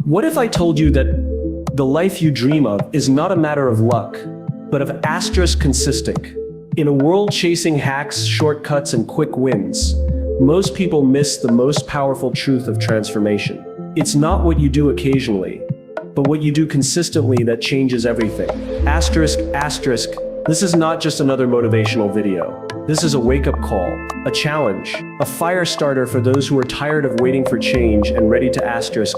What if I told you that the life you dream of is not a matter of luck, but of asterisk consistent? In a world chasing hacks, shortcuts, and quick wins, most people miss the most powerful truth of transformation. It's not what you do occasionally, but what you do consistently that changes everything. Asterisk, asterisk. This is not just another motivational video. This is a wake-up call, a challenge, a fire starter for those who are tired of waiting for change and ready to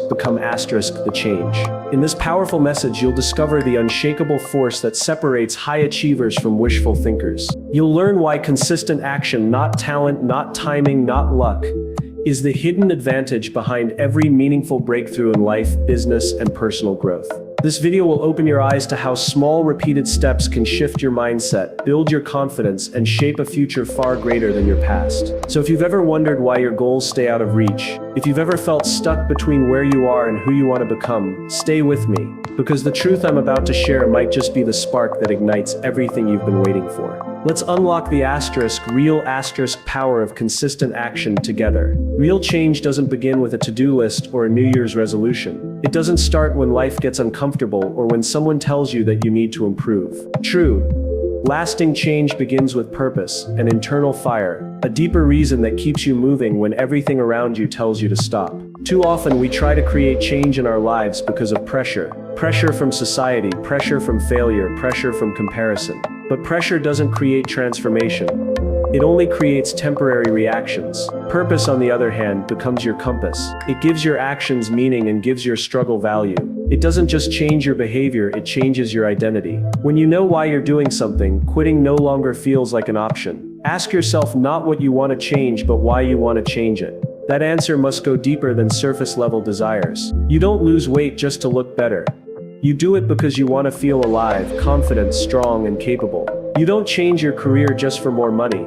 become the change. In this powerful message, you'll discover the unshakable force that separates high achievers from wishful thinkers. You'll learn why consistent action, not talent, not timing, not luck, is the hidden advantage behind every meaningful breakthrough in life, business, and personal growth. This video will open your eyes to how small, repeated steps can shift your mindset, build your confidence, and shape a future far greater than your past. So if you've ever wondered why your goals stay out of reach, if you've ever felt stuck between where you are and who you want to become, stay with me, because the truth I'm about to share might just be the spark that ignites everything you've been waiting for. Let's unlock the real power of consistent action together. Real change doesn't begin with a to-do list or a New Year's resolution. It doesn't start when life gets uncomfortable or when someone tells you that you need to improve. True, lasting change begins with purpose, an internal fire, a deeper reason that keeps you moving when everything around you tells you to stop. Too often we try to create change in our lives because of pressure. Pressure from society, pressure from failure, pressure from comparison. But pressure doesn't create transformation. It only creates temporary reactions. Purpose, on the other hand, becomes your compass. It gives your actions meaning and gives your struggle value. It doesn't just change your behavior, it changes your identity. When you know why you're doing something, quitting no longer feels like an option. Ask yourself not what you want to change, but why you want to change it. That answer must go deeper than surface-level desires. You don't lose weight just to look better. You do it because you want to feel alive, confident, strong, and capable. You don't change your career just for more money.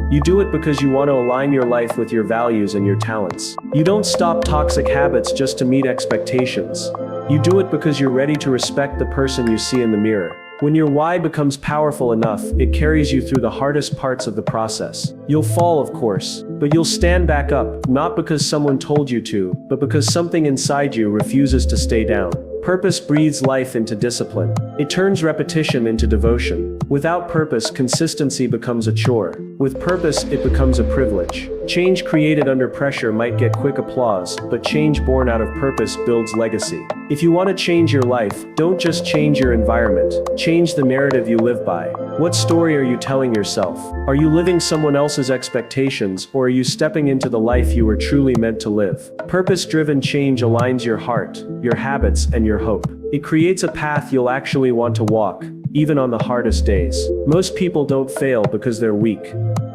You do it because you want to align your life with your values and your talents. You don't stop toxic habits just to meet expectations. You do it because you're ready to respect the person you see in the mirror. When your why becomes powerful enough, it carries you through the hardest parts of the process. You'll fall, of course, but you'll stand back up, not because someone told you to, but because something inside you refuses to stay down. Purpose breathes life into discipline. It turns repetition into devotion. Without purpose, consistency becomes a chore. With purpose, it becomes a privilege. Change created under pressure might get quick applause, but change born out of purpose builds legacy. If you want to change your life, don't just change your environment. Change the narrative you live by. What story are you telling yourself? Are you living someone else's expectations, or are you stepping into the life you were truly meant to live? Purpose-driven change aligns your heart, your habits, and your hope. It creates a path you'll actually want to walk, even on the hardest days. Most people don't fail because they're weak.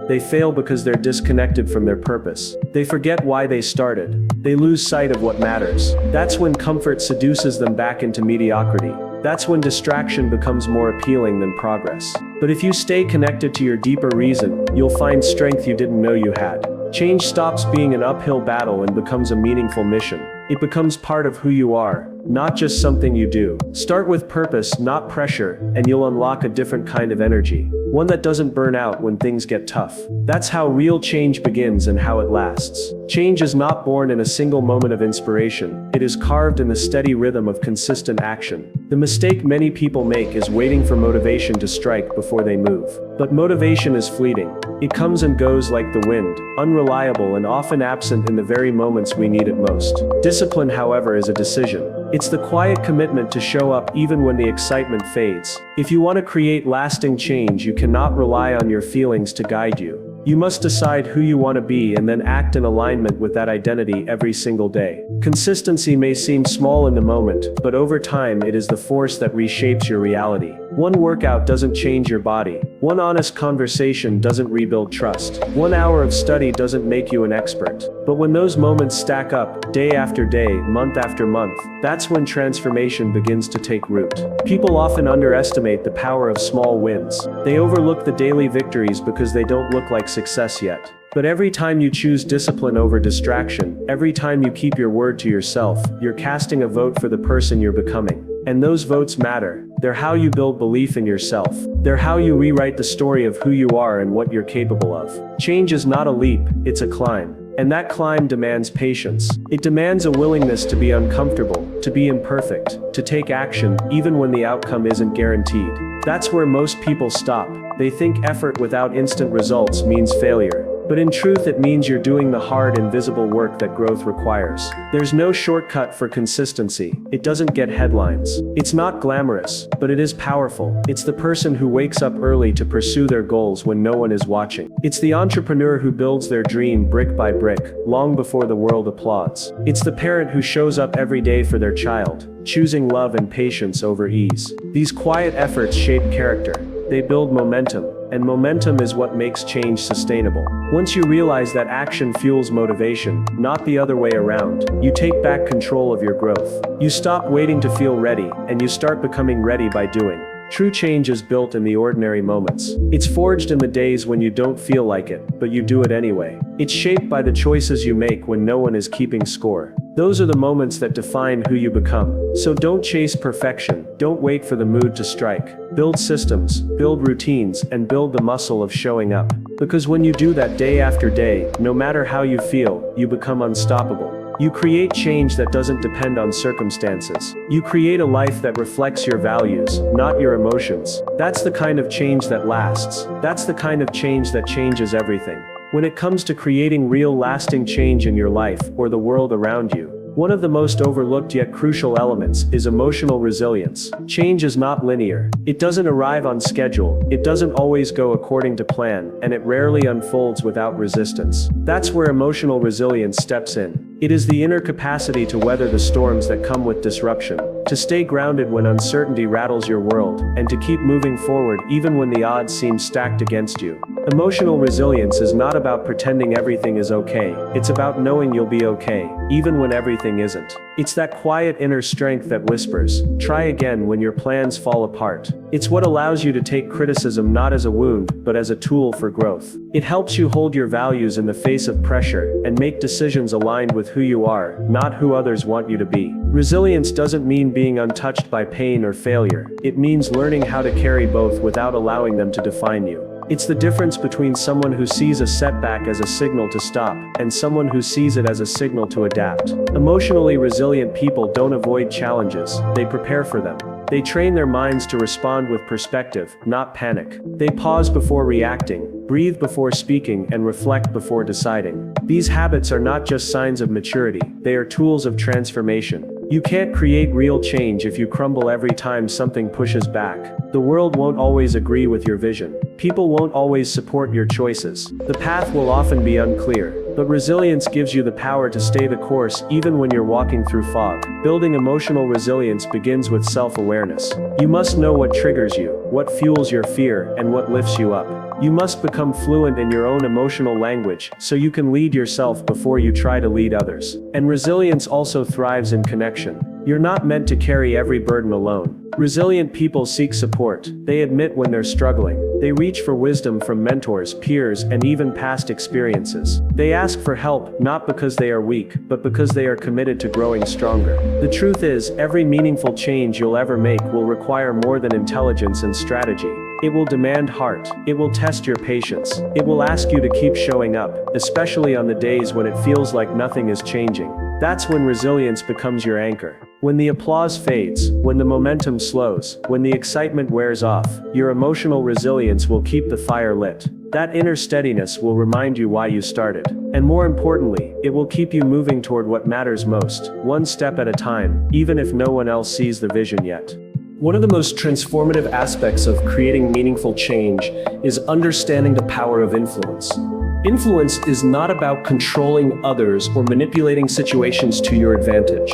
They fail because they're disconnected from their purpose. They forget why they started. They lose sight of what matters. That's when comfort seduces them back into mediocrity. That's when distraction becomes more appealing than progress. But if you stay connected to your deeper reason, you'll find strength you didn't know you had. Change stops being an uphill battle and becomes a meaningful mission. It becomes part of who you are, not just something you do. Start with purpose, not pressure, and you'll unlock a different kind of energy. One that doesn't burn out when things get tough. That's how real change begins and how it lasts. Change is not born in a single moment of inspiration. It is carved in the steady rhythm of consistent action. The mistake many people make is waiting for motivation to strike before they move. But motivation is fleeting. It comes and goes like the wind, unreliable and often absent in the very moments we need it most. Discipline, however, is a decision. It's the quiet commitment to show up even when the excitement fades. If you want to create lasting change, you cannot rely on your feelings to guide you. You must decide who you want to be and then act in alignment with that identity every single day. Consistency may seem small in the moment, but over time it is the force that reshapes your reality. One workout doesn't change your body. One honest conversation doesn't rebuild trust. 1 hour of study doesn't make you an expert. But when those moments stack up, day after day, month after month, that's when transformation begins to take root. People often underestimate the power of small wins. They overlook the daily victories because they don't look like success yet. But every time you choose discipline over distraction, every time you keep your word to yourself, you're casting a vote for the person you're becoming. And those votes matter. They're how you build belief in yourself. They're how you rewrite the story of who you are and what you're capable of. Change is not a leap, it's a climb. And that climb demands patience. It demands a willingness to be uncomfortable, to be imperfect, to take action, even when the outcome isn't guaranteed. That's where most people stop. They think effort without instant results means failure. But in truth, it means you're doing the hard, invisible work that growth requires. There's no shortcut for consistency. It doesn't get headlines. It's not glamorous, but it is powerful. It's the person who wakes up early to pursue their goals when no one is watching. It's the entrepreneur who builds their dream brick by brick, long before the world applauds. It's the parent who shows up every day for their child, choosing love and patience over ease. These quiet efforts shape character. They build momentum, and momentum is what makes change sustainable. Once you realize that action fuels motivation, not the other way around, you take back control of your growth. You stop waiting to feel ready, and you start becoming ready by doing. True change is built in the ordinary moments. It's forged in the days when you don't feel like it, but you do it anyway. It's shaped by the choices you make when no one is keeping score. Those are the moments that define who you become. So don't chase perfection. Don't wait for the mood to strike. Build systems, build routines, and build the muscle of showing up. Because when you do that day after day, no matter how you feel, you become unstoppable. You create change that doesn't depend on circumstances. You create a life that reflects your values, not your emotions. That's the kind of change that lasts. That's the kind of change that changes everything. When it comes to creating real lasting change in your life or the world around you, one of the most overlooked yet crucial elements is emotional resilience. Change is not linear. It doesn't arrive on schedule, it doesn't always go according to plan, and it rarely unfolds without resistance. That's where emotional resilience steps in. It is the inner capacity to weather the storms that come with disruption, to stay grounded when uncertainty rattles your world, and to keep moving forward even when the odds seem stacked against you. Emotional resilience is not about pretending everything is okay, it's about knowing you'll be okay, even when everything isn't. It's that quiet inner strength that whispers, "Try again," when your plans fall apart. It's what allows you to take criticism not as a wound, but as a tool for growth. It helps you hold your values in the face of pressure, and make decisions aligned with who you are, not who others want you to be. Resilience doesn't mean being untouched by pain or failure. It means learning how to carry both without allowing them to define you. It's the difference between someone who sees a setback as a signal to stop, and someone who sees it as a signal to adapt. Emotionally resilient people don't avoid challenges, they prepare for them. They train their minds to respond with perspective, not panic. They pause before reacting, breathe before speaking, and reflect before deciding. These habits are not just signs of maturity, they are tools of transformation. You can't create real change if you crumble every time something pushes back. The world won't always agree with your vision. People won't always support your choices. The path will often be unclear. But resilience gives you the power to stay the course even when you're walking through fog. Building emotional resilience begins with self-awareness. You must know what triggers you, what fuels your fear, and what lifts you up. You must become fluent in your own emotional language, so you can lead yourself before you try to lead others. And resilience also thrives in connection. You're not meant to carry every burden alone. Resilient people seek support. They admit when they're struggling. They reach for wisdom from mentors, peers, and even past experiences. They ask for help, not because they are weak, but because they are committed to growing stronger. The truth is, every meaningful change you'll ever make will require more than intelligence and strategy. It will demand heart. It will test your patience. It will ask you to keep showing up, especially on the days when it feels like nothing is changing. That's when resilience becomes your anchor. When the applause fades, when the momentum slows, when the excitement wears off, your emotional resilience will keep the fire lit. That inner steadiness will remind you why you started. And more importantly, it will keep you moving toward what matters most, one step at a time, even if no one else sees the vision yet. One of the most transformative aspects of creating meaningful change is understanding the power of influence. Influence is not about controlling others or manipulating situations to your advantage.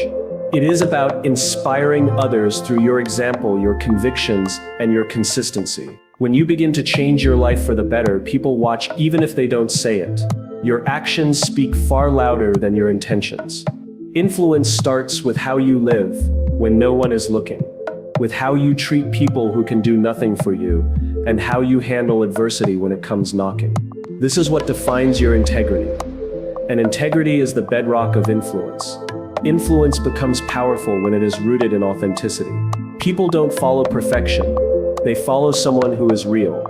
It is about inspiring others through your example, your convictions, and your consistency. When you begin to change your life for the better, people watch even if they don't say it. Your actions speak far louder than your intentions. Influence starts with how you live when no one is looking, with how you treat people who can do nothing for you, and how you handle adversity when it comes knocking. This is what defines your integrity. And integrity is the bedrock of influence. Influence becomes powerful when it is rooted in authenticity. People don't follow perfection. They follow someone who is real.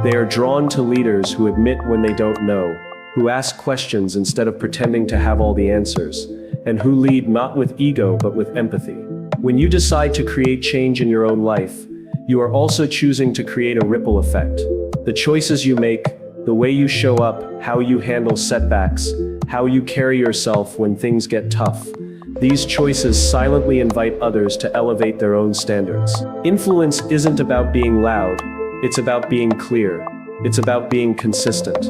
They are drawn to leaders who admit when they don't know, who ask questions instead of pretending to have all the answers, and who lead not with ego but with empathy. When you decide to create change in your own life, you are also choosing to create a ripple effect. The choices you make, the way you show up, how you handle setbacks, how you carry yourself when things get tough, these choices silently invite others to elevate their own standards. Influence isn't about being loud, it's about being clear. It's about being consistent.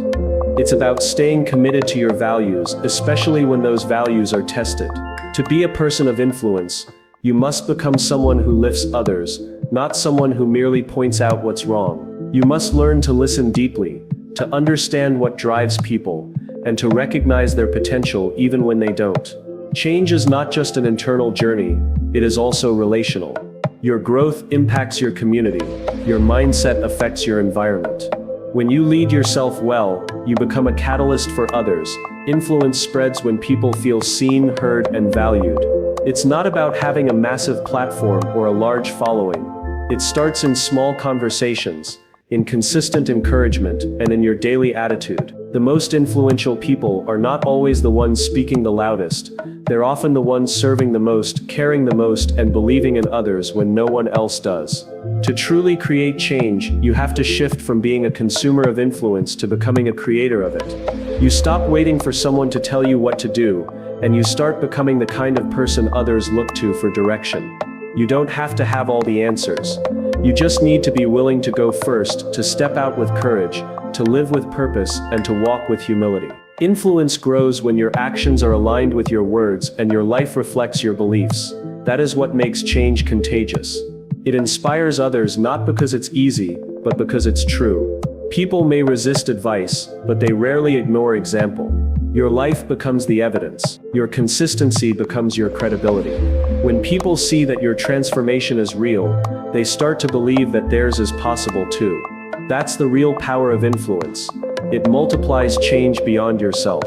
It's about staying committed to your values, especially when those values are tested. To be a person of influence, you must become someone who lifts others, not someone who merely points out what's wrong. You must learn to listen deeply, to understand what drives people, and to recognize their potential even when they don't. Change is not just an internal journey, it is also relational. Your growth impacts your community, your mindset affects your environment. When you lead yourself well, you become a catalyst for others. Influence spreads when people feel seen, heard, and valued. It's not about having a massive platform or a large following. It starts in small conversations, in consistent encouragement, and in your daily attitude. The most influential people are not always the ones speaking the loudest. They're often the ones serving the most, caring the most, and believing in others when no one else does. To truly create change, you have to shift from being a consumer of influence to becoming a creator of it. You stop waiting for someone to tell you what to do, and you start becoming the kind of person others look to for direction. You don't have to have all the answers. You just need to be willing to go first, to step out with courage, to live with purpose, and to walk with humility. Influence grows when your actions are aligned with your words and your life reflects your beliefs. That is what makes change contagious. It inspires others not because it's easy, but because it's true. People may resist advice, but they rarely ignore example. Your life becomes the evidence. Your consistency becomes your credibility. When people see that your transformation is real, they start to believe that theirs is possible too. That's the real power of influence. It multiplies change beyond yourself.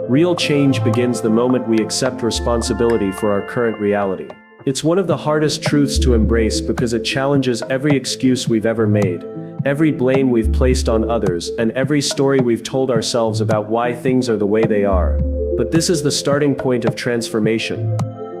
Real change begins the moment we accept responsibility for our current reality. It's one of the hardest truths to embrace because it challenges every excuse we've ever made, every blame we've placed on others, and every story we've told ourselves about why things are the way they are. But this is the starting point of transformation.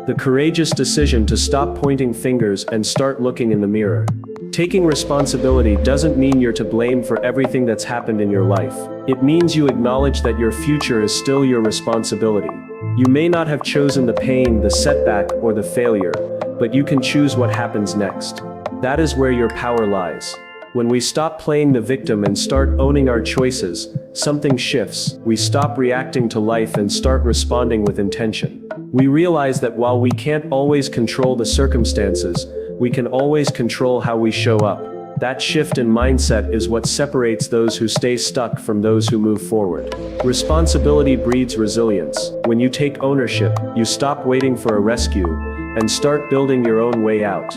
The courageous decision to stop pointing fingers and start looking in the mirror. Taking responsibility doesn't mean you're to blame for everything that's happened in your life. It means you acknowledge that your future is still your responsibility. You may not have chosen the pain, the setback, or the failure, but you can choose what happens next. That is where your power lies. When we stop playing the victim and start owning our choices, something shifts. We stop reacting to life and start responding with intention. We realize that while we can't always control the circumstances, we can always control how we show up. That shift in mindset is what separates those who stay stuck from those who move forward. Responsibility breeds resilience. When you take ownership, you stop waiting for a rescue and start building your own way out.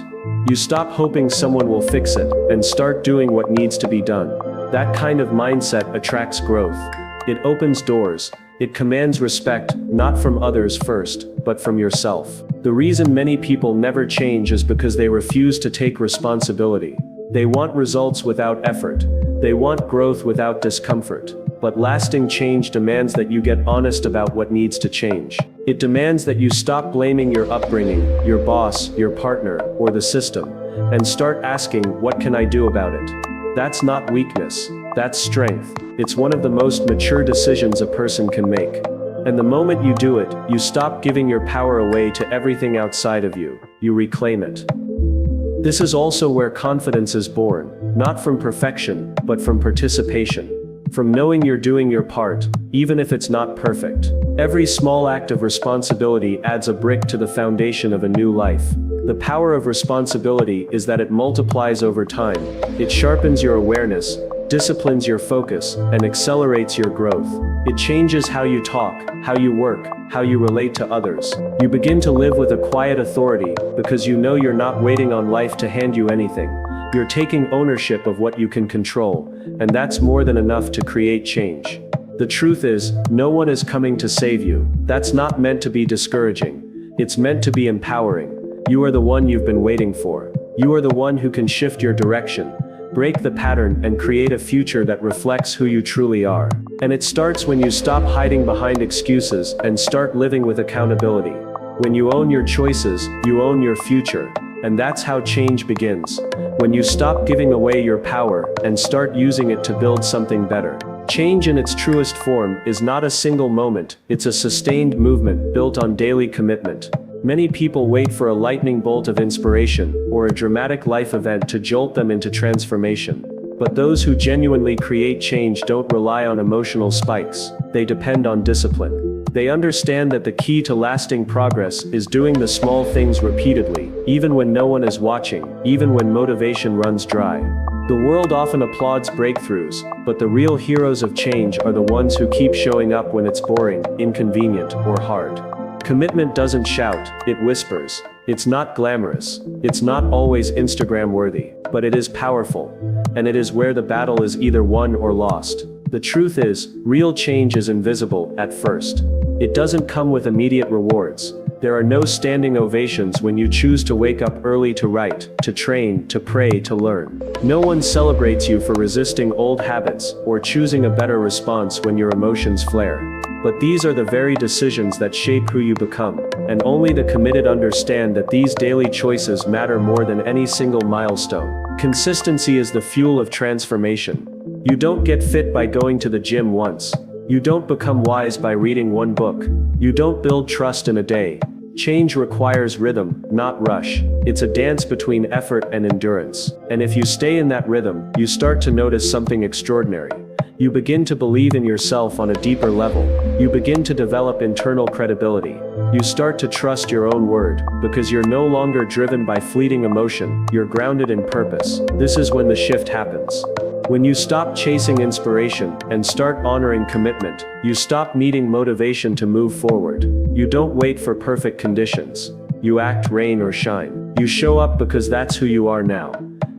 You stop hoping someone will fix it and start doing what needs to be done. That kind of mindset attracts growth. It opens doors. It commands respect, not from others first, but from yourself. The reason many people never change is because they refuse to take responsibility. They want results without effort. They want growth without discomfort. But lasting change demands that you get honest about what needs to change. It demands that you stop blaming your upbringing, your boss, your partner, or the system, and start asking, what can I do about it? That's not weakness, that's strength. It's one of the most mature decisions a person can make. And the moment you do it, you stop giving your power away to everything outside of you. You reclaim it. This is also where confidence is born, not from perfection, but from participation. From knowing you're doing your part, even if it's not perfect. Every small act of responsibility adds a brick to the foundation of a new life. The power of responsibility is that it multiplies over time. It sharpens your awareness, disciplines your focus, and accelerates your growth. It changes how you talk, how you work, how you relate to others. You begin to live with a quiet authority because you know you're not waiting on life to hand you anything. You're taking ownership of what you can control, and that's more than enough to create change. The truth is, no one is coming to save you. That's not meant to be discouraging. It's meant to be empowering. You are the one you've been waiting for. You are the one who can shift your direction, break the pattern, and create a future that reflects who you truly are. And it starts when you stop hiding behind excuses and start living with accountability. When you own your choices, you own your future. And that's how change begins. When you stop giving away your power and start using it to build something better. Change in its truest form is not a single moment, it's a sustained movement built on daily commitment. Many people wait for a lightning bolt of inspiration or a dramatic life event to jolt them into transformation. But those who genuinely create change don't rely on emotional spikes, they depend on discipline. They understand that the key to lasting progress is doing the small things repeatedly, even when no one is watching, even when motivation runs dry. The world often applauds breakthroughs, but the real heroes of change are the ones who keep showing up when it's boring, inconvenient, or hard. Commitment doesn't shout, it whispers. It's not glamorous, it's not always Instagram worthy, but it is powerful. And it is where the battle is either won or lost. The truth is, real change is invisible at first. It doesn't come with immediate rewards. There are no standing ovations when you choose to wake up early to write, to train, to pray, to learn. No one celebrates you for resisting old habits or choosing a better response when your emotions flare. But these are the very decisions that shape who you become, and only the committed understand that these daily choices matter more than any single milestone. Consistency is the fuel of transformation. You don't get fit by going to the gym once. You don't become wise by reading one book. You don't build trust in a day. Change requires rhythm, not rush. It's a dance between effort and endurance. And if you stay in that rhythm, you start to notice something extraordinary. You begin to believe in yourself on a deeper level. You begin to develop internal credibility. You start to trust your own word, because you're no longer driven by fleeting emotion, you're grounded in purpose. This is when the shift happens. When you stop chasing inspiration and start honoring commitment, you stop needing motivation to move forward. You don't wait for perfect conditions. You act, rain or shine. You show up because that's who you are now.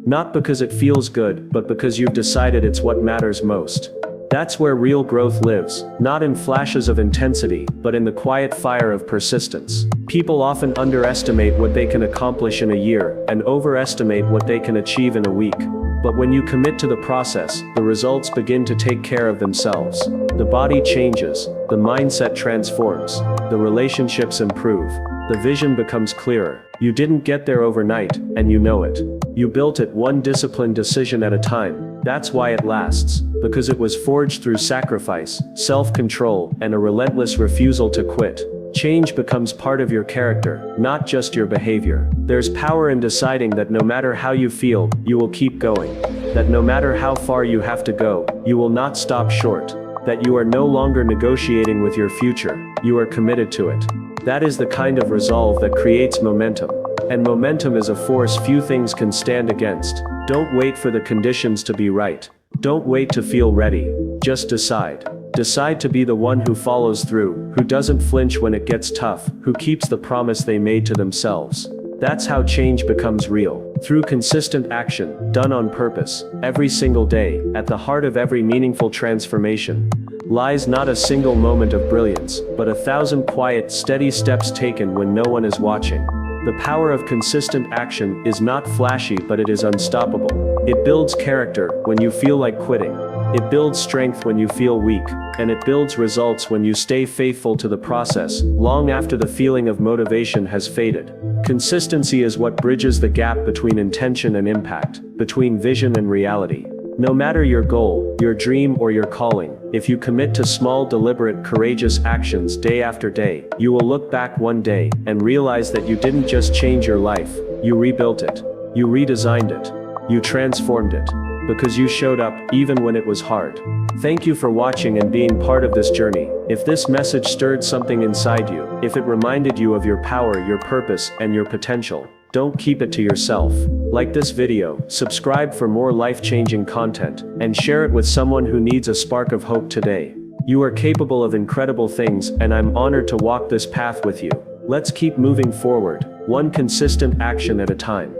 Not because it feels good, but because you've decided it's what matters most. That's where real growth lives, not in flashes of intensity, but in the quiet fire of persistence. People often underestimate what they can accomplish in a year, and overestimate what they can achieve in a week. But when you commit to the process, the results begin to take care of themselves. The body changes, the mindset transforms, the relationships improve, the vision becomes clearer. You didn't get there overnight, and you know it. You built it one disciplined decision at a time. That's why it lasts, because it was forged through sacrifice, self-control, and a relentless refusal to quit. Change becomes part of your character, not just your behavior. There's power in deciding that no matter how you feel, you will keep going. That no matter how far you have to go, you will not stop short. That you are no longer negotiating with your future, you are committed to it. That is the kind of resolve that creates momentum. And momentum is a force few things can stand against. Don't wait for the conditions to be right. Don't wait to feel ready. Just decide. Decide to be the one who follows through, who doesn't flinch when it gets tough, who keeps the promise they made to themselves. That's how change becomes real. Through consistent action, done on purpose, every single day, at the heart of every meaningful transformation, lies not a single moment of brilliance, but 1,000 quiet, steady steps taken when no one is watching. The power of consistent action is not flashy, but it is unstoppable. It builds character when you feel like quitting. It builds strength when you feel weak, and it builds results when you stay faithful to the process, long after the feeling of motivation has faded. Consistency is what bridges the gap between intention and impact, between vision and reality. No matter your goal, your dream, or your calling, if you commit to small, deliberate, courageous actions day after day, you will look back one day and realize that you didn't just change your life, you rebuilt it. You redesigned it. You transformed it. Because you showed up, even when it was hard. Thank you for watching and being part of this journey. If this message stirred something inside you, if it reminded you of your power, your purpose, and your potential, don't keep it to yourself. Like this video, subscribe for more life-changing content, and share it with someone who needs a spark of hope today. You are capable of incredible things, and I'm honored to walk this path with you. Let's keep moving forward, one consistent action at a time.